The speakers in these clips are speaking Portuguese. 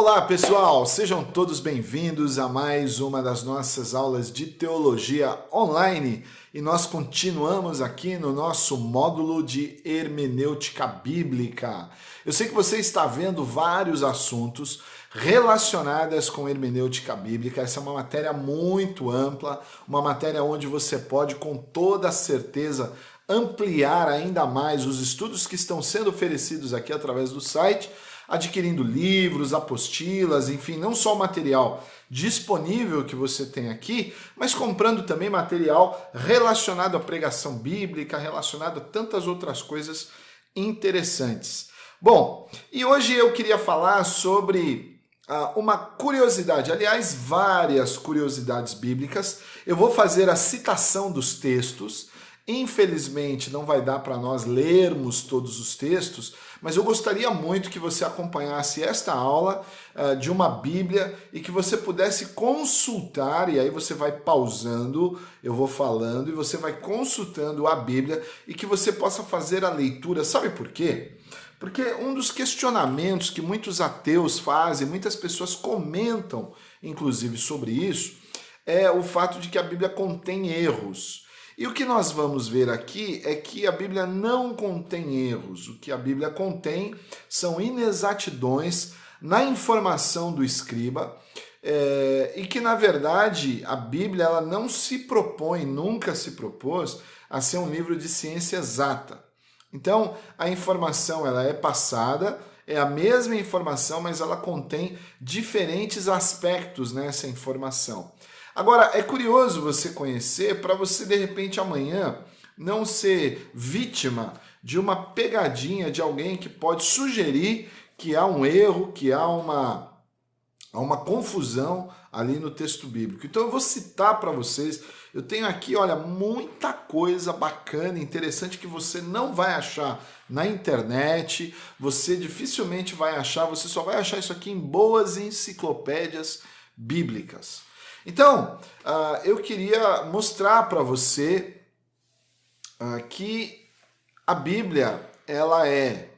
Olá pessoal, sejam todos bem-vindos a mais uma das nossas aulas de teologia online e nós continuamos aqui no nosso módulo de hermenêutica bíblica. Eu sei que você está vendo vários assuntos relacionados com hermenêutica bíblica. Essa é uma matéria muito ampla, uma matéria onde você pode com toda certeza ampliar ainda mais os estudos que estão sendo oferecidos aqui através do site, adquirindo livros, apostilas, enfim, não só o material disponível que você tem aqui, mas comprando também material relacionado à pregação bíblica, relacionado a tantas outras coisas interessantes. Bom, e hoje eu queria falar sobre uma curiosidade, aliás, várias curiosidades bíblicas. Eu vou fazer a citação dos textos. Infelizmente, não vai dar para nós lermos todos os textos, mas eu gostaria muito que você acompanhasse esta aula de uma Bíblia e que você pudesse consultar, e aí você vai pausando, eu vou falando, e você vai consultando a Bíblia e que você possa fazer a leitura. Sabe por quê? Porque um dos questionamentos que muitos ateus fazem, muitas pessoas comentam, inclusive, sobre isso, é o fato de que a Bíblia contém erros. E o que nós vamos ver aqui é que a Bíblia não contém erros. O que a Bíblia contém são inexatidões na informação do escriba e que, na verdade, a Bíblia ela não se propõe, nunca se propôs a ser um livro de ciência exata. Então, a informação ela é passada, é a mesma informação, mas ela contém diferentes aspectos nessa informação. Agora, é curioso você conhecer para você, de repente, amanhã não ser vítima de uma pegadinha de alguém que pode sugerir que há um erro, que há uma confusão ali no texto bíblico. Então eu vou citar para vocês, eu tenho aqui, olha, muita coisa bacana, interessante que você não vai achar na internet, você dificilmente vai achar, você só vai achar isso aqui em boas enciclopédias bíblicas. Então, eu queria mostrar para você que a Bíblia ela é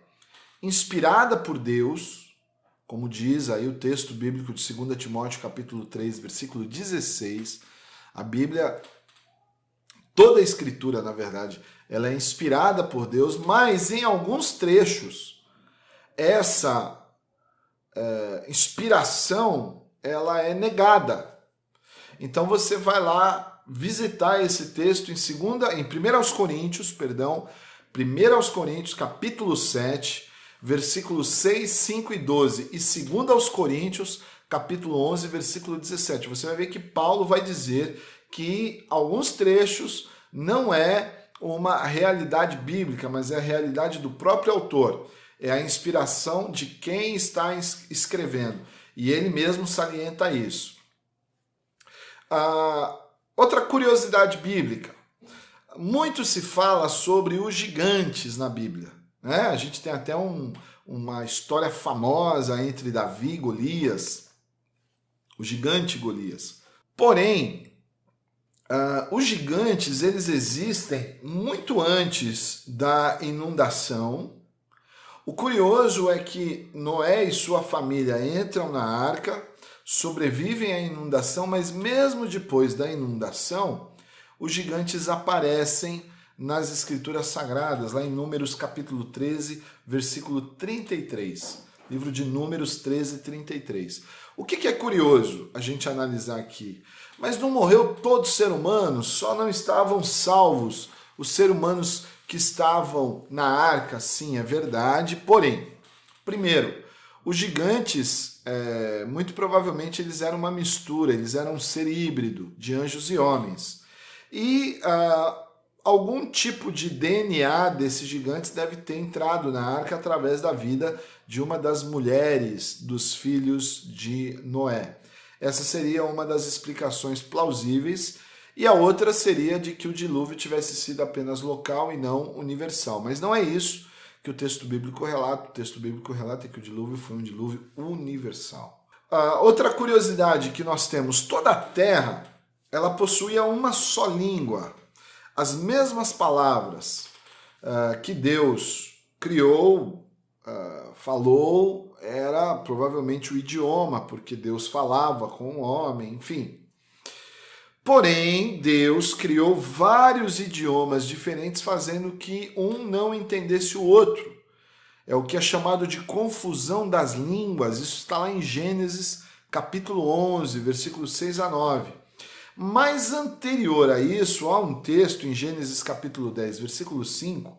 inspirada por Deus, como diz aí o texto bíblico de 2 Timóteo capítulo 3, versículo 16. A Bíblia, toda a Escritura, na verdade, ela é inspirada por Deus, mas em alguns trechos, essa inspiração ela é negada. Então você vai lá visitar esse texto em 1 Coríntios, 1 Coríntios, capítulo 7, versículos 6, 5 e 12, e 2 Coríntios, capítulo 11, versículo 17. Você vai ver que Paulo vai dizer que alguns trechos não é uma realidade bíblica, mas é a realidade do próprio autor. É a inspiração de quem está escrevendo. E ele mesmo salienta isso. Outra curiosidade bíblica. Muito se fala sobre os gigantes na Bíblia, né? A gente tem até uma história famosa entre Davi e Golias, o gigante Golias. Porém, os gigantes eles existem muito antes da inundação. O curioso é que Noé e sua família entram na arca, sobrevivem à inundação, mas mesmo depois da inundação, os gigantes aparecem nas Escrituras Sagradas, lá em Números capítulo 13, versículo 33. Livro de Números 13, 33. O que é curioso a gente analisar aqui? Mas não morreu todo ser humano, só não estavam salvos os seres humanos que estavam na arca, sim, é verdade. Porém, primeiro, os gigantes, muito provavelmente, eles eram uma mistura, eles eram um ser híbrido de anjos e homens. E algum tipo de DNA desses gigantes deve ter entrado na arca através da vida de uma das mulheres dos filhos de Noé. Essa seria uma das explicações plausíveis, e a outra seria de que o dilúvio tivesse sido apenas local e não universal. Mas não é isso que o texto bíblico relata. O texto bíblico relata que o dilúvio foi um dilúvio universal. Outra curiosidade que nós temos, toda a terra ela possuía uma só língua. As mesmas palavras que Deus criou, falou, era provavelmente o idioma, porque Deus falava com o homem, enfim. Porém, Deus criou vários idiomas diferentes, fazendo que um não entendesse o outro. É o que é chamado de confusão das línguas. Isso está lá em Gênesis, capítulo 11, versículos 6 a 9. Mas anterior a isso, há um texto em Gênesis, capítulo 10, versículo 5,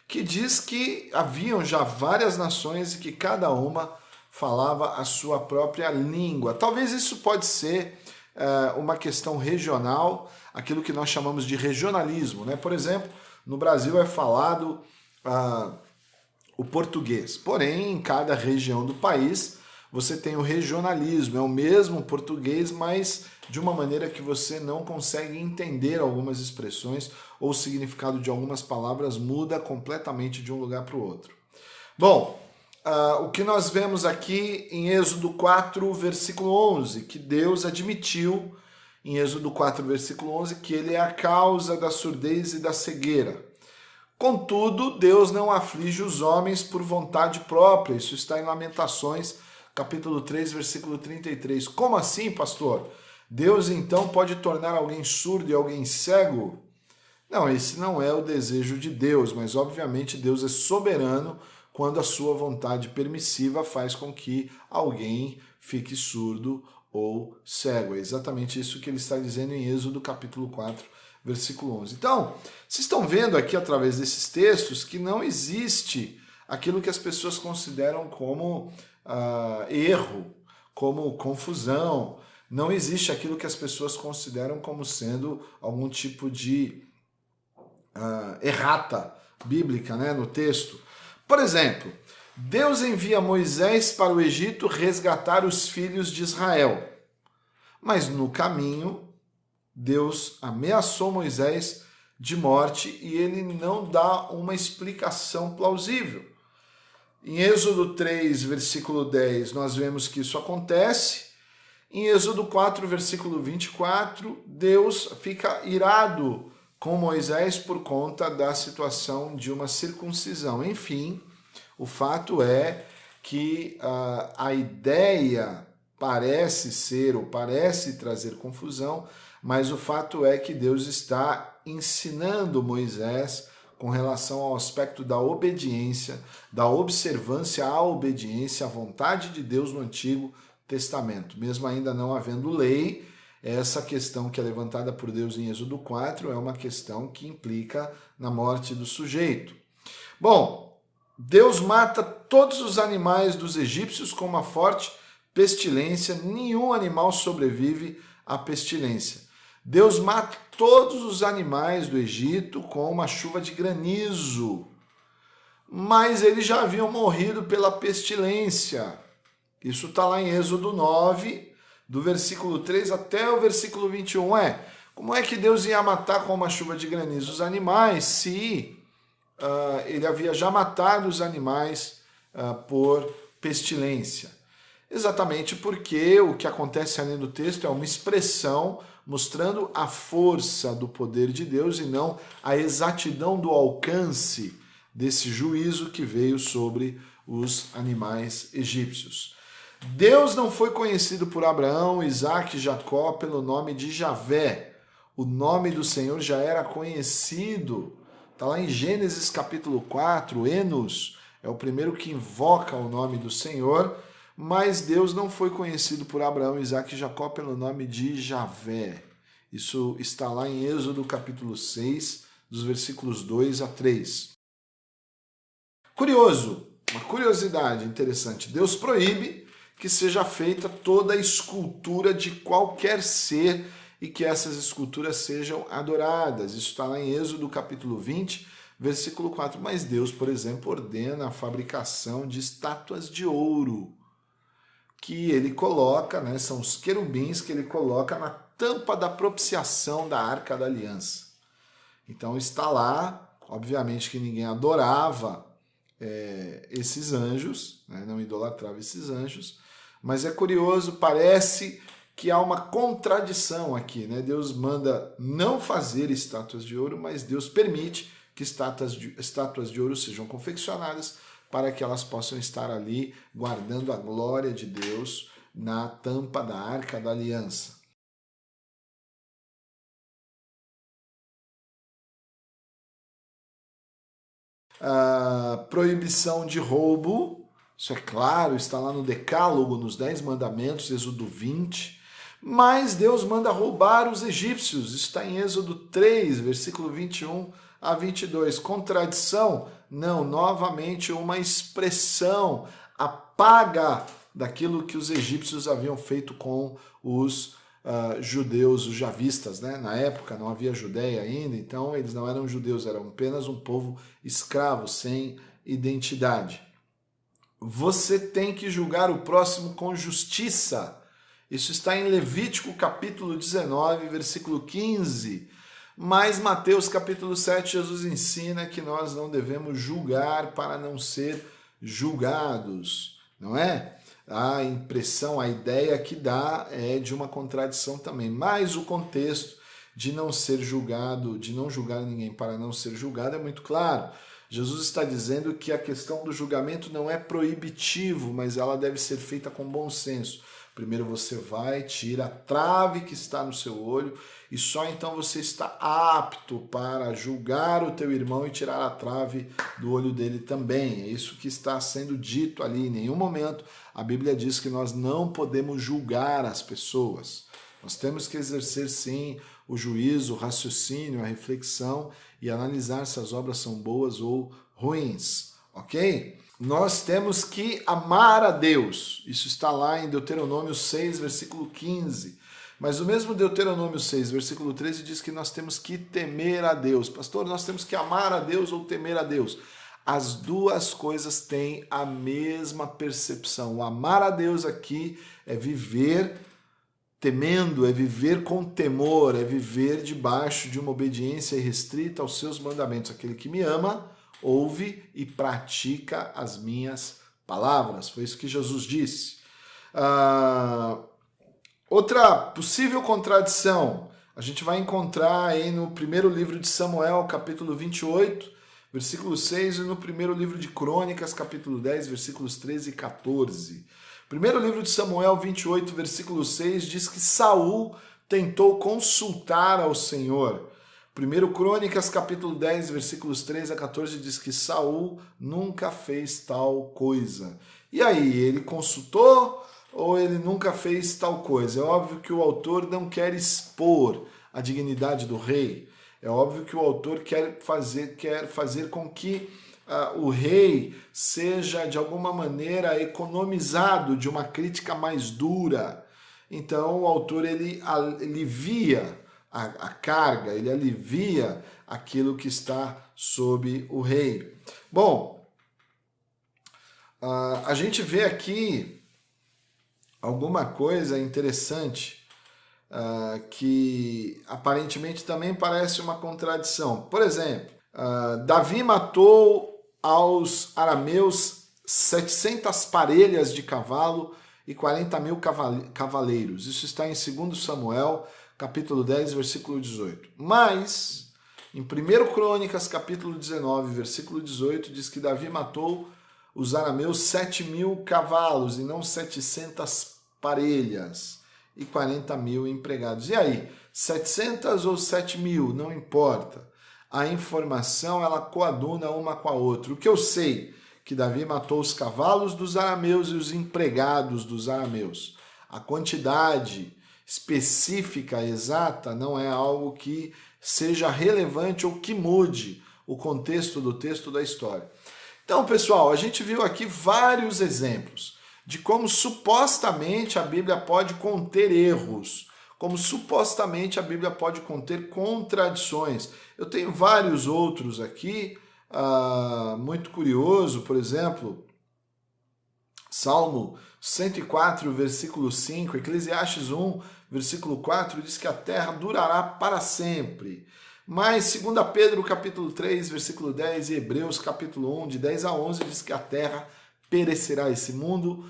que diz que haviam já várias nações e que cada uma falava a sua própria língua. Talvez isso pode ser uma questão regional, aquilo que nós chamamos de regionalismo, né? Por exemplo, no Brasil é falado o português, porém em cada região do país você tem o regionalismo, é o mesmo português, mas de uma maneira que você não consegue entender algumas expressões ou o significado de algumas palavras muda completamente de um lugar para o outro. Bom, o que nós vemos aqui em Êxodo 4, versículo 11, que Deus admitiu em Êxodo 4, versículo 11, que ele é a causa da surdez e da cegueira. Contudo, Deus não aflige os homens por vontade própria. Isso está em Lamentações, capítulo 3, versículo 33. Como assim, pastor? Deus então pode tornar alguém surdo e alguém cego? Não, esse não é o desejo de Deus, mas obviamente Deus é soberano quando a sua vontade permissiva faz com que alguém fique surdo ou cego. É exatamente isso que ele está dizendo em Êxodo capítulo 4, versículo 11. Então, vocês estão vendo aqui através desses textos que não existe aquilo que as pessoas consideram como erro, como confusão. Não existe aquilo que as pessoas consideram como sendo algum tipo de errata bíblica, né, no texto. Por exemplo, Deus envia Moisés para o Egito resgatar os filhos de Israel. Mas no caminho, Deus ameaçou Moisés de morte e ele não dá uma explicação plausível. Em Êxodo 3, versículo 10, nós vemos que isso acontece. Em Êxodo 4, versículo 24, Deus fica irado com Moisés por conta da situação de uma circuncisão. Enfim, o fato é que a ideia parece ser ou parece trazer confusão, mas o fato é que Deus está ensinando Moisés com relação ao aspecto da obediência, da observância à obediência à vontade de Deus no Antigo Testamento. Mesmo ainda não havendo lei, essa questão que é levantada por Deus em Êxodo 4 é uma questão que implica na morte do sujeito. Bom, Deus mata todos os animais dos egípcios com uma forte pestilência, nenhum animal sobrevive à pestilência. Deus mata todos os animais do Egito com uma chuva de granizo, mas eles já haviam morrido pela pestilência. Isso está lá em Êxodo 9, do versículo 3 até o versículo 21. Como é que Deus ia matar com uma chuva de granizo os animais se ele havia já matado os animais por pestilência? Exatamente porque o que acontece ali no texto é uma expressão mostrando a força do poder de Deus e não a exatidão do alcance desse juízo que veio sobre os animais egípcios. Deus não foi conhecido por Abraão, Isaque e Jacó pelo nome de Javé. O nome do Senhor já era conhecido. Está lá em Gênesis capítulo 4, Enos é o primeiro que invoca o nome do Senhor, mas Deus não foi conhecido por Abraão, Isaque e Jacó pelo nome de Javé. Isso está lá em Êxodo capítulo 6, dos versículos 2 a 3. Curioso, uma curiosidade interessante. Deus proíbe que seja feita toda a escultura de qualquer ser e que essas esculturas sejam adoradas. Isso está lá em Êxodo capítulo 20, versículo 4. Mas Deus, por exemplo, ordena a fabricação de estátuas de ouro, que ele coloca, né, são os querubins que ele coloca na tampa da propiciação da Arca da Aliança. Então está lá, obviamente que ninguém adorava esses anjos, né, não idolatrava esses anjos, mas é curioso, parece que há uma contradição aqui, né? Deus manda não fazer estátuas de ouro, mas Deus permite que estátuas de ouro sejam confeccionadas para que elas possam estar ali guardando a glória de Deus na tampa da Arca da Aliança. Proibição de roubo, isso é claro, está lá no Decálogo, nos 10 mandamentos, Êxodo 20. Mas Deus manda roubar os egípcios, isso está em Êxodo 3, versículo 21 a 22. Contradição? Não, novamente uma expressão, a paga daquilo que os egípcios haviam feito com os judeus, os javistas, né? Na época não havia Judeia ainda, então eles não eram judeus, eram apenas um povo escravo, sem identidade. Você tem que julgar o próximo com justiça. Isso está em Levítico capítulo 19, versículo 15. Mas Mateus capítulo 7, Jesus ensina que nós não devemos julgar para não ser julgados, não é? A impressão, a ideia que dá é de uma contradição também. Mas o contexto de não ser julgado, de não julgar ninguém para não ser julgado é muito claro. Jesus está dizendo que a questão do julgamento não é proibitivo, mas ela deve ser feita com bom senso. Primeiro você vai, tira a trave que está no seu olho e só então você está apto para julgar o teu irmão e tirar a trave do olho dele também. É isso que está sendo dito ali. Em nenhum momento a Bíblia diz que nós não podemos julgar as pessoas. Nós temos que exercer sim o juízo, o raciocínio, a reflexão e analisar se as obras são boas ou ruins, ok? Nós temos que amar a Deus. Isso está lá em Deuteronômio 6, versículo 15. Mas o mesmo Deuteronômio 6, versículo 13 diz que nós temos que temer a Deus. Pastor, nós temos que amar a Deus ou temer a Deus? As duas coisas têm a mesma percepção. O amar a Deus aqui é viver temendo, é viver com temor, é viver debaixo de uma obediência restrita aos seus mandamentos. Aquele que me ama, ouve e pratica as minhas palavras. Foi isso que Jesus disse. Outra possível contradição, a gente vai encontrar aí no primeiro livro de Samuel, capítulo 28, versículo 6, e no primeiro livro de Crônicas, capítulo 10, versículos 13 e 14. Primeiro livro de Samuel 28, versículo 6, diz que Saul tentou consultar ao Senhor. Primeiro Crônicas, capítulo 10, versículos 13 a 14, diz que Saul nunca fez tal coisa. E aí, ele consultou ou ele nunca fez tal coisa? É óbvio que o autor não quer expor a dignidade do rei. É óbvio que o autor quer fazer com que o rei seja, de alguma maneira, economizado de uma crítica mais dura. Então, o autor ele alivia a carga, ele alivia aquilo que está sob o rei. Bom, a gente vê aqui alguma coisa interessante que aparentemente também parece uma contradição. Por exemplo, Davi matou aos arameus 700 parelhas de cavalo e 40 mil cavaleiros. Isso está em 2 Samuel, capítulo 10, versículo 18. Mas, em 1 Crônicas, capítulo 19, versículo 18, diz que Davi matou os arameus 7.000 cavalos e não 700 parelhas e 40 mil empregados. E aí, 700 ou 7.000, não importa. A informação, ela coaduna uma com a outra. O que eu sei? Que Davi matou os cavalos dos arameus e os empregados dos arameus. A quantidade específica, exata, não é algo que seja relevante ou que mude o contexto do texto da história. Então, pessoal, a gente viu aqui vários exemplos de como supostamente a Bíblia pode conter erros, como supostamente a Bíblia pode conter contradições. Eu tenho vários outros aqui, muito curioso, por exemplo, Salmo 104, versículo 5, Eclesiastes 1, versículo 4, diz que a terra durará para sempre. Mas 2 Pedro, capítulo 3, versículo 10, e Hebreus, capítulo 1, de 10 a 11, diz que a terra perecerá. Esse mundo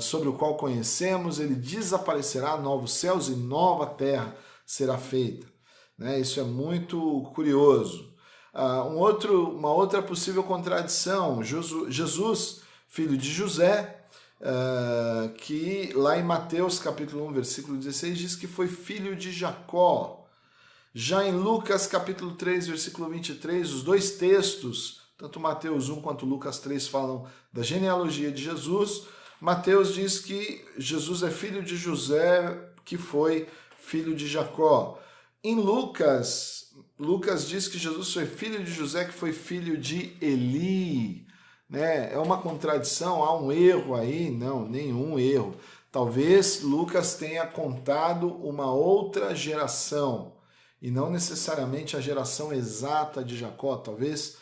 sobre o qual conhecemos, ele desaparecerá, novos céus e nova terra será feita. Né? Isso é muito curioso. Uma outra possível contradição, Jesus, filho de José, que lá em Mateus capítulo 1, versículo 16, diz que foi filho de Jacó. Já em Lucas capítulo 3, versículo 23, os dois textos, tanto Mateus 1 quanto Lucas 3, falam da genealogia de Jesus. Mateus diz que Jesus é filho de José, que foi filho de Jacó. Em Lucas diz que Jesus foi filho de José, que foi filho de Eli. Né? É uma contradição? Há um erro aí? Não, nenhum erro. Talvez Lucas tenha contado uma outra geração, e não necessariamente a geração exata de Jacó, talvez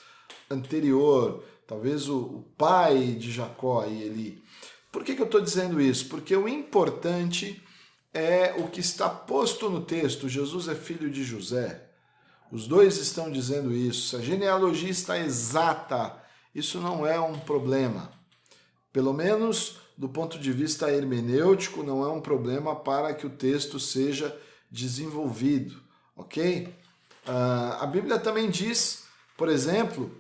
anterior, talvez o pai de Jacó e Eli. Por que eu estou dizendo isso? Porque o importante é o que está posto no texto. Jesus é filho de José. Os dois estão dizendo isso. Se a genealogia está exata, isso não é um problema. Pelo menos do ponto de vista hermenêutico, não é um problema para que o texto seja desenvolvido, ok? A Bíblia também diz, por exemplo,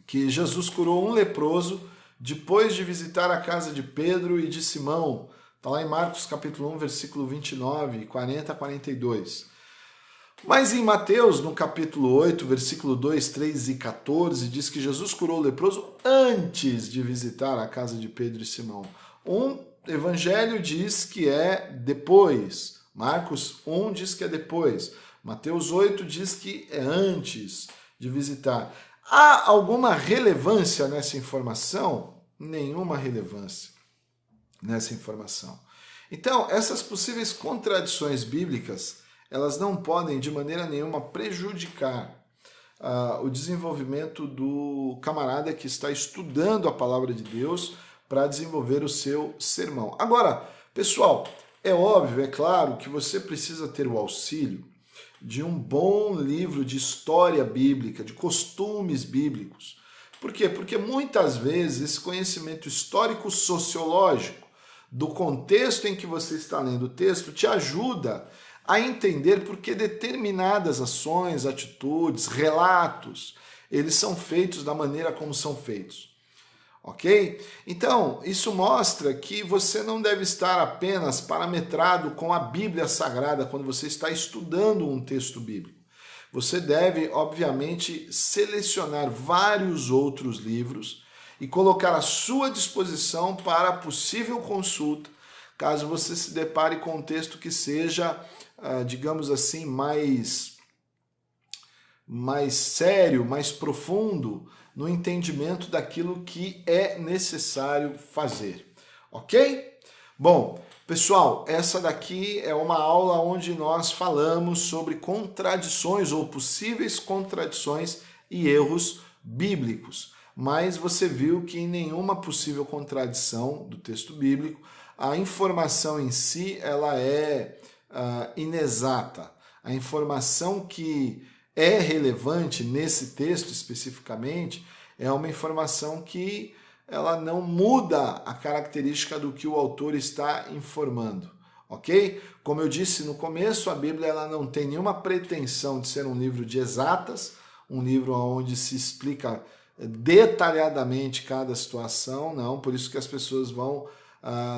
que Jesus curou um leproso depois de visitar a casa de Pedro e de Simão. Está lá em Marcos capítulo 1, versículo 29, 40 a 42. Mas em Mateus, no capítulo 8, versículo 2, 3 e 14, diz que Jesus curou o leproso antes de visitar a casa de Pedro e Simão. Um evangelho diz que é depois. Marcos 1 diz que é depois. Mateus 8 diz que é antes de visitar. Há alguma relevância nessa informação? Nenhuma relevância nessa informação. Então, essas possíveis contradições bíblicas, elas não podem de maneira nenhuma prejudicar o desenvolvimento do camarada que está estudando a palavra de Deus para desenvolver o seu sermão. Agora, pessoal, é óbvio, é claro que você precisa ter o auxílio de um bom livro de história bíblica, de costumes bíblicos. Por quê? Porque muitas vezes esse conhecimento histórico-sociológico do contexto em que você está lendo o texto te ajuda a entender por que determinadas ações, atitudes, relatos, eles são feitos da maneira como são feitos. Ok? Então, isso mostra que você não deve estar apenas parametrado com a Bíblia Sagrada quando você está estudando um texto bíblico. Você deve, obviamente, selecionar vários outros livros e colocar à sua disposição para possível consulta, caso você se depare com um texto que seja, digamos assim, mais sério, mais profundo no entendimento daquilo que é necessário fazer, ok? Bom, pessoal, essa daqui é uma aula onde nós falamos sobre contradições ou possíveis contradições e erros bíblicos, mas você viu que em nenhuma possível contradição do texto bíblico, a informação em si ela é inexata. A informação que é relevante nesse texto especificamente é uma informação que ela não muda a característica do que o autor está informando, ok? Como eu disse no começo, a Bíblia ela não tem nenhuma pretensão de ser um livro de exatas, um livro onde se explica detalhadamente cada situação, não, por isso que as pessoas vão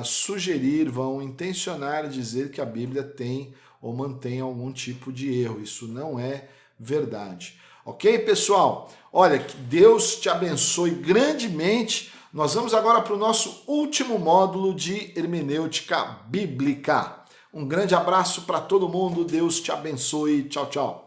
sugerir, vão intencionar dizer que a Bíblia tem ou mantém algum tipo de erro. Isso não é verdade. Ok, pessoal? Olha, que Deus te abençoe grandemente. Nós vamos agora para o nosso último módulo de hermenêutica bíblica. Um grande abraço para todo mundo. Deus te abençoe. Tchau, tchau.